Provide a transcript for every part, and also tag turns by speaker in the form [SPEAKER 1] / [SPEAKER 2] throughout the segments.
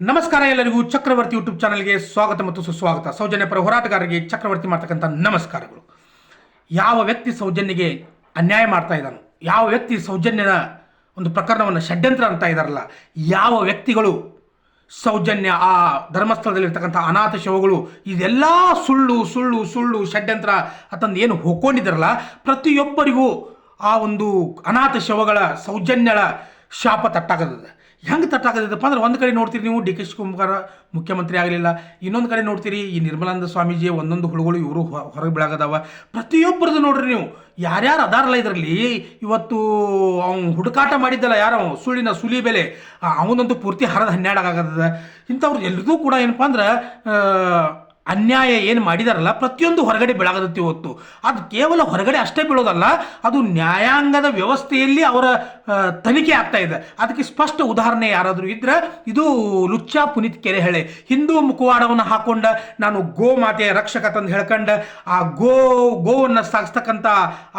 [SPEAKER 1] ನಮಸ್ಕಾರ ಎಲ್ಲರಿಗೂ ಚಕ್ರವರ್ತಿ ಯೂಟ್ಯೂಬ್ ಚಾನಲ್ಗೆ ಸ್ವಾಗತ ಮತ್ತು ಸುಸ್ವಾಗತ. ಸೌಜನ್ಯ ಪರ ಹೋರಾಟಗಾರರಿಗೆ ಚಕ್ರವರ್ತಿ ಮಾಡ್ತಕ್ಕಂಥ ನಮಸ್ಕಾರಗಳು. ಯಾವ ವ್ಯಕ್ತಿ ಸೌಜನ್ಯಗೆ ಅನ್ಯಾಯ ಮಾಡ್ತಾ ಇದ್ದಾನೋ, ಯಾವ ವ್ಯಕ್ತಿ ಸೌಜನ್ಯದ ಒಂದು ಪ್ರಕರಣವನ್ನು ಷಡ್ಯಂತ್ರ ಅಂತ ಇದ್ದಾರಲ್ಲ, ಯಾವ ವ್ಯಕ್ತಿಗಳು ಸೌಜನ್ಯ ಆ ಧರ್ಮಸ್ಥಳದಲ್ಲಿರ್ತಕ್ಕಂಥ ಅನಾಥ ಶವಗಳು ಇದೆಲ್ಲ ಸುಳ್ಳು ಸುಳ್ಳು ಸುಳ್ಳು ಷಡ್ಯಂತ್ರ ಅಂತಂದು ಏನು ಹೋಗ್ಕೊಂಡಿದ್ದಾರಲ್ಲ, ಪ್ರತಿಯೊಬ್ಬರಿಗೂ ಆ ಒಂದು ಅನಾಥ ಶವಗಳ ಸೌಜನ್ಯಳ ಶಾಪ ತಟ್ಟಾಗದ. ಹೆಂಗೆ ತಟ್ಟಾಗದಪ್ಪ ಅಂದ್ರೆ, ಒಂದು ಕಡೆ ನೋಡ್ತೀರಿ ನೀವು ಡಿ ಕೆ ಶಿವಕುಮಾರ್ ಮುಖ್ಯಮಂತ್ರಿ ಆಗಲಿಲ್ಲ, ಇನ್ನೊಂದು ಕಡೆ ನೋಡ್ತೀರಿ ಈ ನಿರ್ಮಲಾನಂದ ಸ್ವಾಮೀಜಿ ಒಂದೊಂದು ಹುಳುಗಳು ಇವರು ಹೊರಗೆ ಬೆಳಗದವ. ಪ್ರತಿಯೊಬ್ಬರದ್ದು ನೋಡ್ರಿ ನೀವು, ಯಾರ್ಯಾರು ಅದಾರಲ್ಲ ಇದರಲ್ಲಿ, ಇವತ್ತು ಅವ್ನು ಹುಡುಕಾಟ ಮಾಡಿದ್ದಲ್ಲ ಯಾರು ಸುಳ್ಳಿನ ಸುಲಿ ಬೆಲೆ, ಅವನಂತೂ ಪೂರ್ತಿ ಹರದ 12 ಆಗದ. ಇಂಥವ್ರು ಎಲ್ರಿಗೂ ಕೂಡ ಏನಪ್ಪ ಅಂದ್ರೆ ಅನ್ಯಾಯ ಏನು ಮಾಡಿದಾರಲ್ಲ ಪ್ರತಿಯೊಂದು ಹೊರಗಡೆ ಬೆಳಗದತ್ತಿ ಹೊತ್ತು. ಅದು ಕೇವಲ ಹೊರಗಡೆ ಅಷ್ಟೇ ಬೀಳೋದಲ್ಲ, ಅದು ನ್ಯಾಯಾಂಗದ ವ್ಯವಸ್ಥೆಯಲ್ಲಿ ಅವರ ತನಿಖೆ ಆಗ್ತಾ ಇದೆ. ಅದಕ್ಕೆ ಸ್ಪಷ್ಟ ಉದಾಹರಣೆ ಯಾರಾದರೂ ಇದ್ರೆ ಇದು ಲುಚ್ಚ ಪುನೀತ್ ಕೆರೆಹಳೆ. ಹಿಂದೂ ಮುಖವಾಡವನ್ನು ಹಾಕೊಂಡ ನಾನು ಗೋ ಮಾತೆಯ ರಕ್ಷಕ ತಂದು ಹೇಳ್ಕೊಂಡ ಆ ಗೋವನ್ನು ಸಾಗಿಸ್ತಕ್ಕಂಥ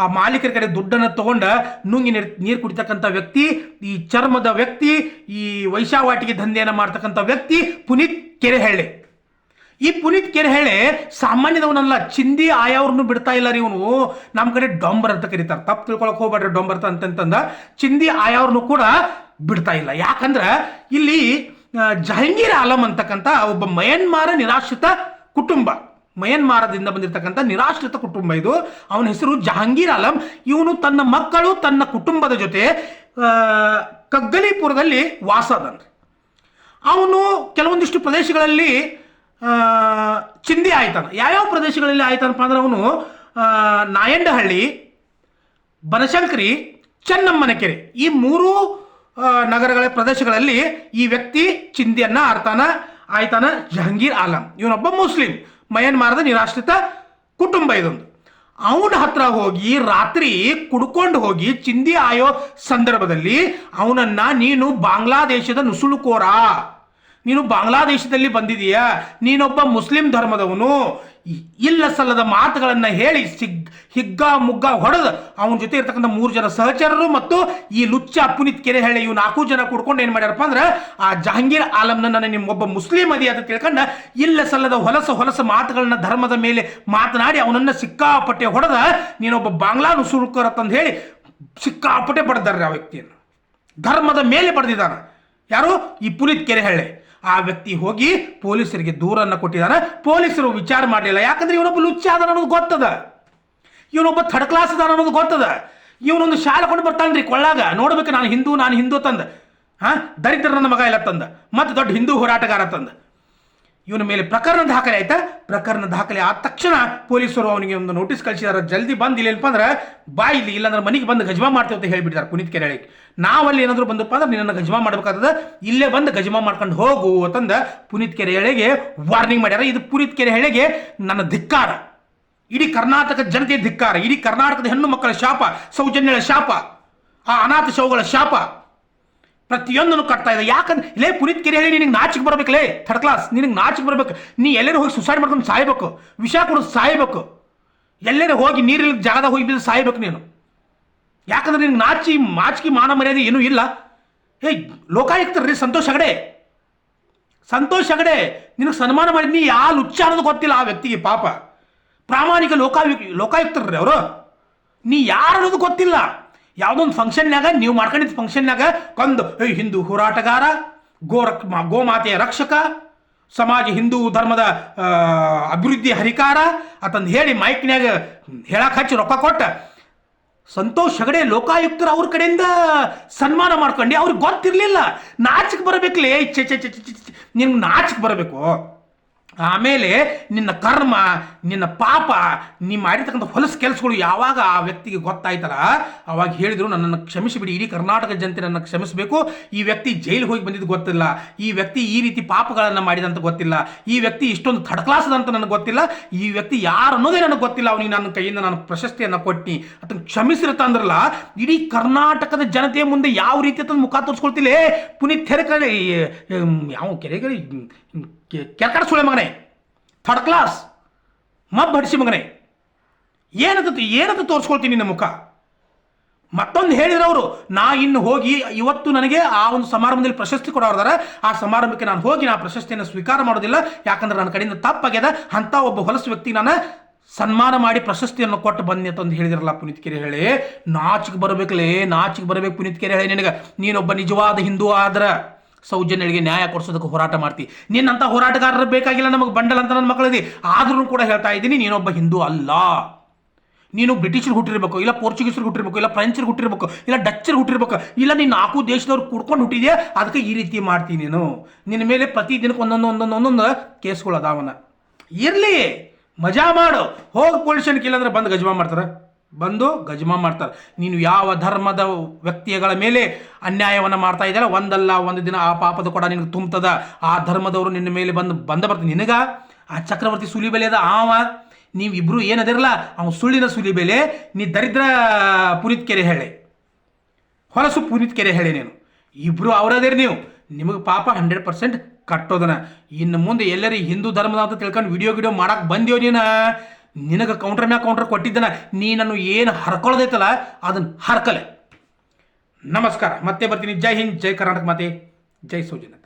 [SPEAKER 1] ಆ ಮಾಲೀಕರ ಕಡೆ ದುಡ್ಡನ್ನು ತಗೊಂಡ ನುಂಗಿ ನೀರು ಕುಡಿತಕ್ಕಂಥ ವ್ಯಕ್ತಿ, ಈ ಚರ್ಮದ ವ್ಯಕ್ತಿ, ಈ ವೈಶಾವಾಟಿಗೆ ದಂಧೆಯನ್ನು ಮಾಡ್ತಕ್ಕಂಥ ವ್ಯಕ್ತಿ ಪುನೀತ್ ಕೆರೆಹಳ್ಳಿ. ಈ ಪುನೀತ್ ಕೆರೆಹಳೆ ಸಾಮಾನ್ಯದವನಲ್ಲ, ಚಿಂದಿ ಆಯವ್ರನ್ನು ಬಿಡ್ತಾ ಇಲ್ಲ ರೀ ಇವನು. ನಮ್ಮ ಕಡೆ ಡೊಂಬರ್ ಅಂತ ಕರೀತಾರೆ, ತಪ್ಪು ತಿಳ್ಕೊಳಕ್ ಹೋಗ್ಬೇಡ್ರಿ ಡೊಂಬರ್ ಅಂತಂದ. ಚಿಂದಿ ಆಯವ್ರನ್ನು ಕೂಡ ಬಿಡ್ತಾ ಇಲ್ಲ. ಯಾಕಂದ್ರೆ ಇಲ್ಲಿ ಜಹಂಗೀರ್ ಆಲಂ ಅಂತಕ್ಕಂಥ ಒಬ್ಬ ಮಯನ್ಮಾರ ನಿರಾಶ್ರಿತ ಕುಟುಂಬ, ಮಯನ್ಮಾರದಿಂದ ಬಂದಿರತಕ್ಕಂಥ ನಿರಾಶ್ರಿತ ಕುಟುಂಬ ಇದು. ಅವನ ಹೆಸರು ಜಹಾಂಗೀರ್ ಆಲಂ. ಇವನು ತನ್ನ ಮಕ್ಕಳು ತನ್ನ ಕುಟುಂಬದ ಜೊತೆ ಕಗ್ಗಲೀಪುರದಲ್ಲಿ ವಾಸದನ್ರಿ. ಅವನು ಕೆಲವೊಂದಿಷ್ಟು ಪ್ರದೇಶಗಳಲ್ಲಿ ಚಿಂದಿ ಆಯ್ತಾನ. ಯಾವ್ಯಾವ ಪ್ರದೇಶಗಳಲ್ಲಿ ಆಯ್ತಾನಪ್ಪ ಅಂದ್ರೆ, ಅವನು ನಾಯಂಡಹಳ್ಳಿ, ಬನಶಂಕರಿ, ಚೆನ್ನಮ್ಮನಕೆರೆ ಈ 3 ನಗರಗಳ ಪ್ರದೇಶಗಳಲ್ಲಿ ಈ ವ್ಯಕ್ತಿ ಚಿಂದಿಯನ್ನ ಆಯ್ತಾನ ಜಹಂಗೀರ್ ಆಲಂ. ಇವನೊಬ್ಬ ಮುಸ್ಲಿಂ, ಮಯನ್ಮಾರದ ನಿರಾಶ್ರಿತ ಕುಟುಂಬ ಇದೊಂದು. ಅವನ ಹತ್ರ ಹೋಗಿ ರಾತ್ರಿ ಕುಡ್ಕೊಂಡು ಹೋಗಿ ಚಿಂದಿ ಆಯೋ ಸಂದರ್ಭದಲ್ಲಿ ಅವನನ್ನ, ನೀನು ಬಾಂಗ್ಲಾದೇಶದ ನುಸುಳುಕೋರ, ನೀನು ಬಾಂಗ್ಲಾದೇಶದಲ್ಲಿ ಬಂದಿದೀಯಾ, ನೀನೊಬ್ಬ ಮುಸ್ಲಿಂ ಧರ್ಮದವನು, ಇಲ್ಲ ಸಲ್ಲದ ಮಾತುಗಳನ್ನು ಹೇಳಿ ಹಿಗ್ಗ ಮುಗ್ಗ ಹೊಡೆದು ಅವನ ಜೊತೆ ಇರ್ತಕ್ಕಂಥ 3 ಜನ ಸಹಚರರು ಮತ್ತು ಈ ಲುಚ್ಚ ಪುನೀತ್ ಕೆರೆಹಳ್ಳಿ ಇವು 4 ಜನ ಕೂಡ್ಕೊಂಡು ಏನು ಮಾಡ್ಯಾರಪ್ಪ ಅಂದ್ರೆ, ಆ ಜಹಾಂಗೀರ್ ಆಲಂನ ನಿಮ್ಮೊಬ್ಬ ಮುಸ್ಲಿಂ ಅದಿ ಅಂತ ತಿಳ್ಕೊಂಡ ಇಲ್ಲ ಸಲ್ಲದ ಹೊಲಸ ಮಾತುಗಳನ್ನ ಧರ್ಮದ ಮೇಲೆ ಮಾತನಾಡಿ ಅವನನ್ನು ಸಿಕ್ಕಾಪಟ್ಟೆ ಹೊಡೆದ, ನೀನೊಬ್ಬ ಬಾಂಗ್ಲಾ ನುಸುಳುಕರ ಅಂತಂದು ಹೇಳಿ ಸಿಕ್ಕಾಪಟ್ಟೆ ಬಡ್ದಾರ್ರಿ ಆ ವ್ಯಕ್ತಿಯನ್ನು. ಧರ್ಮದ ಮೇಲೆ ಬಡ್ದಿದ್ದಾನ ಯಾರು? ಈ ಪುನೀತ್ ಕೆರೆಹಳ್ಳಿ. ಆ ವ್ಯಕ್ತಿ ಹೋಗಿ ಪೊಲೀಸರಿಗೆ ದೂರನ್ನು ಕೊಟ್ಟಿದ್ದಾನೆ. ಪೊಲೀಸರು ವಿಚಾರ ಮಾಡಲಿಲ್ಲ. ಯಾಕಂದ್ರೆ ಇವನೊಬ್ಬ ಲುಚ್ಚ ಅದ ಅನ್ನೋದು ಗೊತ್ತದ, ಇವನೊಬ್ಬ ಥರ್ಡ್ ಕ್ಲಾಸ್ ಅದ ಅನ್ನೋದು ಗೊತ್ತದ. ಇವನೊಂದು ಶಾಲೆ ಕೊಂಡು ಬರ್ತಾನ್ರಿ ಕೊಳ್ಳಾಗ, ನೋಡ್ಬೇಕು ನಾನು ಹಿಂದೂ ತಂದ, ದರಿದ್ರ ನನ್ನ ಮಗ ಇಲ್ಲ ತಂದ, ಮತ್ತೆ ದೊಡ್ಡ ಹಿಂದೂ ಹೋರಾಟಗಾರ ತಂದ. ಇವನ ಮೇಲೆ ಪ್ರಕರಣ ದಾಖಲೆ ಆಯ್ತಾ. ಪ್ರಕರಣ ದಾಖಲೆ ಆದ ತಕ್ಷಣ ಪೊಲೀಸರು ಅವನಿಗೆ ಒಂದು ನೋಟಿಸ್ ಕಳಿಸಿದಾರೆ, ಜಲ್ದಿ ಬಂದು ಇಲ್ಲೇನಪ್ಪ ಅಂದ್ರೆ ಬಾ ಇಲ್ಲಿ, ಇಲ್ಲಾಂದ್ರೆ ಮನೆಗೆ ಬಂದು ಗಜಮಾ ಮಾಡ್ತೇವೆ ಅಂತ ಹೇಳಿಬಿಟ್ಟಿದ್ದಾರೆ ಪುನೀತ್ ಕೆರೆಹಳ್ಳಿಗೆ. ನಾವಲ್ಲಿ ಏನಾದರೂ ಬಂದಪ್ಪ ಅಂದ್ರೆ ನಿನ್ನನ್ನು ಗಜಮಾ ಮಾಡ್ಬೇಕಾಗ್ತದೆ, ಇಲ್ಲೇ ಬಂದು ಗಜಮಾ ಮಾಡ್ಕೊಂಡು ಹೋಗು ಅಂತಂದ ಪುನೀತ್ ಕೆರೆಹಳ್ಳಿಗೆ ವಾರ್ನಿಂಗ್ ಮಾಡ್ಯಾರ. ಇದು ಪುನೀತ್ ಕೆರೆಹಳ್ಳಿಗೆ ನನ್ನ ಧಿಕ್ಕಾರ, ಇಡೀ ಕರ್ನಾಟಕದ ಜನತೆಯ ಧಿಕ್ಕಾರ, ಇಡೀ ಕರ್ನಾಟಕದ ಹೆಣ್ಣು ಮಕ್ಕಳ ಶಾಪ, ಸೌಜನ್ಯಗಳ ಶಾಪ, ಆ ಅನಾಥ ಶವಗಳ ಶಾಪ ಪ್ರತಿಯೊಂದನ್ನು ಕಟ್ತಾ ಇದೆ. ಯಾಕಂದ್ರೆ ಇಲ್ಲೇ ಪುನೀತ್ ಕೆರೆಹಳ್ಳಿ, ನಿನಗೆ ನಾಚಿಕೆ ಬರ್ಬೇಕಲೇ, ಥರ್ಡ್ ಕ್ಲಾಸ್, ನಿನಗೆ ನಾಚಿಕೆ ಬರ್ಬೇಕು. ನೀ ಎಲ್ಲರೂ ಹೋಗಿ ಸುಸೈಡ್ ಮಾಡ್ಕೊಂಡು ಸಾಯ್ಬೇಕು, ವಿಷ ಕೊಡೋದು ಸಾಯ್ಬೇಕು, ಎಲ್ಲರೂ ಹೋಗಿ ನೀರಿಲ್ಲ ಜಾಗದಾಗ ಹೋಗಿ ಬಿದ್ದು ಸಾಯ್ಬೇಕು ನೀನು. ಯಾಕಂದ್ರೆ ನಿನಗೆ ನಾಚಿಕೆ ಮಾನ ಮರ್ಯಾದೆ ಏನೂ ಇಲ್ಲ. ಲೋಕಾಯುಕ್ತರ್ರಿ ಸಂತೋಷ್ ಹೆಗಡೆ ನಿನಗೆ ಸನ್ಮಾನ ಮಾಡಿ, ನೀ ಯಾವ ಲುಚ್ಚ ಅನ್ನೋದು ಗೊತ್ತಿಲ್ಲ ಆ ವ್ಯಕ್ತಿಗೆ. ಪಾಪ ಪ್ರಾಮಾಣಿಕ ಲೋಕಾಯುಕ್ತರ್ರಿ ಅವರು, ನೀ ಯಾರು ಅನ್ನೋದು ಗೊತ್ತಿಲ್ಲ. ಯಾವುದೊಂದು ಫಂಕ್ಷನ್ನಾಗ ನೀವು ಮಾಡ್ಕೊಂಡಿದ್ದ ಫಂಕ್ಷನ್ನಾಗ ಕೊಂದು ಹಿಂದೂ ಹೋರಾಟಗಾರ, ಗೋಮಾತೆಯ ರಕ್ಷಕ, ಸಮಾಜ ಹಿಂದೂ ಧರ್ಮದ ಅಭಿವೃದ್ಧಿ ಹರಿಕಾರ ಅಂತಂದು ಹೇಳಿ ಮೈಕ್ನ್ಯಾಗ ಹೇಳಕ್ಕೆ ಹಚ್ಚಿ ರೊಕ್ಕ ಕೊಟ್ಟ ಸಂತೋಷ್ ಹೆಗಡೆ ಲೋಕಾಯುಕ್ತರು ಅವ್ರ ಕಡೆಯಿಂದ ಸನ್ಮಾನ ಮಾಡ್ಕೊಂಡು ಅವ್ರಿಗೆ ಗೊತ್ತಿರಲಿಲ್ಲ. ನಾಚಿಕೆ ಬರಬೇಕಲೇ, ನಿನ್ಗೆ ನಾಚಿಕೆ ಬರಬೇಕು. ಆಮೇಲೆ ನಿನ್ನ ಕರ್ಮ, ನಿನ್ನ ಪಾಪ, ನೀ ಮಾಡಿರ್ತಕ್ಕಂಥ ಹೊಲಸು ಕೆಲಸಗಳು ಯಾವಾಗ ಆ ವ್ಯಕ್ತಿಗೆ ಗೊತ್ತಾಯ್ತಲ್ಲ, ಅವಾಗ ಹೇಳಿದ್ರು ನನ್ನನ್ನು ಕ್ಷಮಿಸಿಬಿಡಿ, ಇಡೀ ಕರ್ನಾಟಕ ಜನತೆ ನನ್ನ ಕ್ಷಮಿಸಬೇಕು. ಈ ವ್ಯಕ್ತಿ ಜೈಲಿಗೆ ಹೋಗಿ ಬಂದಿದ್ದು ಗೊತ್ತಿಲ್ಲ, ಈ ವ್ಯಕ್ತಿ ಈ ರೀತಿ ಪಾಪಗಳನ್ನು ಮಾಡಿದಂತ ಗೊತ್ತಿಲ್ಲ, ಈ ವ್ಯಕ್ತಿ ಇಷ್ಟೊಂದು ಥರ್ಡ್ ಕ್ಲಾಸ್ ಅಂತ ನನಗೆ ಗೊತ್ತಿಲ್ಲ, ಈ ವ್ಯಕ್ತಿ ಯಾರು ಅನ್ನೋದೇ ನನಗೆ ಗೊತ್ತಿಲ್ಲ, ಅವನಿಗೆ ನನ್ನ ಕೈಯಿಂದ ನಾನು ಪ್ರಶಸ್ತಿಯನ್ನು ಕೊಟ್ಟು ಅದನ್ನು ಕ್ಷಮಿಸಿರುತ್ತ ಅಂದ್ರಲ್ಲ, ಇಡೀ ಕರ್ನಾಟಕದ ಜನತೆಯ ಮುಂದೆ ಯಾವ ರೀತಿ ಅಂತ ಮುಖ ತೋರಿಸ್ಕೊಳ್ತಿಲ್ಲ. ಪುನೀತ್ ಕೆರೆಕಡೆ ಯಾವ ಕೆರೆಗಡೆ ಕೆರ್ಕಡ ಸುಳೆ ಮಗನೇ, ಥರ್ಡ್ ಕ್ಲಾಸ್ ಮಬ್ ಹಡಿಸಿ ಮಗನೇ, ಏನಂತ ತೋರಿಸ್ಕೊಳ್ತೀನಿ ನಿನ್ನ ಮುಖ. ಮತ್ತೊಂದು ಹೇಳಿದ್ರು ಅವರು, ನಾ ಇನ್ನು ಹೋಗಿ ಇವತ್ತು ನನಗೆ ಆ ಒಂದು ಸಮಾರಂಭದಲ್ಲಿ ಪ್ರಶಸ್ತಿ ಕೊಡೋರ್ದಾರ, ಆ ಸಮಾರಂಭಕ್ಕೆ ನಾನು ಹೋಗಿ ನಾ ಪ್ರಶಸ್ತಿಯನ್ನು ಸ್ವೀಕಾರ ಮಾಡೋದಿಲ್ಲ, ಯಾಕಂದ್ರೆ ನನ್ನ ಕಡೆಯಿಂದ ತಪ್ಪಾಗ್ಯದ, ಅಂತ ಒಬ್ಬ ಹೊಲಸು ವ್ಯಕ್ತಿ ನಾನು ಸನ್ಮಾನ ಮಾಡಿ ಪ್ರಶಸ್ತಿಯನ್ನು ಕೊಟ್ಟು ಬನ್ನಿ ಅಂತ ಒಂದು ಹೇಳಿದ್ರಲ್ಲ ಪುನೀತ್ ಕೆರೆಹಳ್ಳಿ. ನಾಚಿಗೆ ಬರಬೇಕಲೇ, ನಾಚಿಗೆ ಬರಬೇಕು ಪುನೀತ್ ಕೆರೆಹಳ್ಳಿ ನಿನಗೆ. ನೀನೊಬ್ಬ ನಿಜವಾದ ಹಿಂದೂ ಆದ್ರೆ ಸೌಜನ್ಯಗಳಿಗೆ ನ್ಯಾಯ ಕೊಡಿಸೋದಕ್ಕೆ ಹೋರಾಟ ಮಾಡ್ತಿ. ನಿನ್ನಂಥ ಹೋರಾಟಗಾರರು ಬೇಕಾಗಿಲ್ಲ ನಮಗೆ, ಬಂಡಲ್ ಅಂತ ನನ್ನ ಮಕ್ಕಳಿದೆ. ಆದ್ರೂ ಕೂಡ ಹೇಳ್ತಾ ಇದ್ದೀನಿ, ನೀನೊಬ್ಬ ಹಿಂದೂ ಅಲ್ಲ. ನೀನು ಬ್ರಿಟಿಷರು ಹುಟ್ಟಿರ್ಬೇಕು, ಇಲ್ಲ ಪೋರ್ಚುಗೀಸರು ಹುಟ್ಟಿರ್ಬೇಕು, ಇಲ್ಲ ಫ್ರೆಂಚರು ಹುಟ್ಟಿರ್ಬೇಕು, ಇಲ್ಲ ಡಚ್ಚರು ಹುಟ್ಟಿರ್ಬೇಕು, ಇಲ್ಲ ನೀನು 4 ದೇಶದವ್ರು ಕುಡ್ಕೊಂಡು ಹುಟ್ಟಿದ್ಯಾ, ಅದಕ್ಕೆ ಈ ರೀತಿ ಮಾಡ್ತೀನಿ ನೀನು. ನಿನ್ನ ಮೇಲೆ ಪ್ರತಿ ದಿನಕ್ಕೆ ಒಂದೊಂದು ಕೇಸ್ಗಳು ಅದಾವನ. ಇರಲಿ, ಮಜಾ ಮಾಡು, ಹೋಗಿ ಪೊಲೀಸ್ ಸ್ಟೇಷನ್ಗೆ. ಇಲ್ಲಾಂದ್ರೆ ಬಂದು ಗಜಮಾ ಮಾಡ್ತಾರೆ, ಬಂದು ಗಜಮಾ ಮಾಡ್ತಾರೆ. ನೀನು ಯಾವ ಧರ್ಮದ ವ್ಯಕ್ತಿಗಳ ಮೇಲೆ ಅನ್ಯಾಯವನ್ನು ಮಾಡ್ತಾ ಇದ್ದಾರ, ಒಂದಲ್ಲ ಒಂದು ದಿನ ಆ ಪಾಪದ ಕೂಡ ನಿನಗೆ ತುಂಬ್ತದ. ಆ ಧರ್ಮದವರು ನಿನ್ನ ಮೇಲೆ ಬರ್ತೀನಿ. ನಿನಗ ಆ ಚಕ್ರವರ್ತಿ ಸುಲಿಬೆಲೆ ಅದ, ನೀವಿಬ್ರು ಏನದಿರಲ್ಲ, ಅವನು ಸುಳ್ಳಿನ ಸುಲಿಬೆಲೆ, ನೀ ದರಿದ್ರ ಪುನೀತ್ ಕೆರೆಹಳ್ಳಿ, ಹೊಲಸು ಪುನೀತ್ ಕೆರೆಹಳ್ಳಿ. ನೀನು ಇಬ್ರು ಅವರದೇರಿ. ನಿಮಗೆ ಪಾಪ 100% ಕಟ್ಟೋದನ. ಇನ್ನು ಮುಂದೆ ಎಲ್ಲರೂ ಹಿಂದೂ ಧರ್ಮದ ಅಂತ ತಿಳ್ಕೊಂಡು ವಿಡಿಯೋ ಮಾಡಕ್ಕೆ ಬಂದೇವು ನಿನಗೆ ಕೌಂಟರ್ ಮ್ಯಾಗ ಕೌಂಟರ್ ಕೊಟ್ಟಿದ್ದನ. ನೀನನ್ನು ಏನು ಹರ್ಕೊಳ್ಳೋದೈತಲ್ಲ ಅದನ್ನು ಹರ್ಕಲೆ. ನಮಸ್ಕಾರ, ಮತ್ತೆ ಬರ್ತೀನಿ. ಜೈ ಹಿಂದ್, ಜೈ ಕರ್ನಾಟಕ ಮಾತೆ, ಜೈ ಸೌಜನ್ಯ.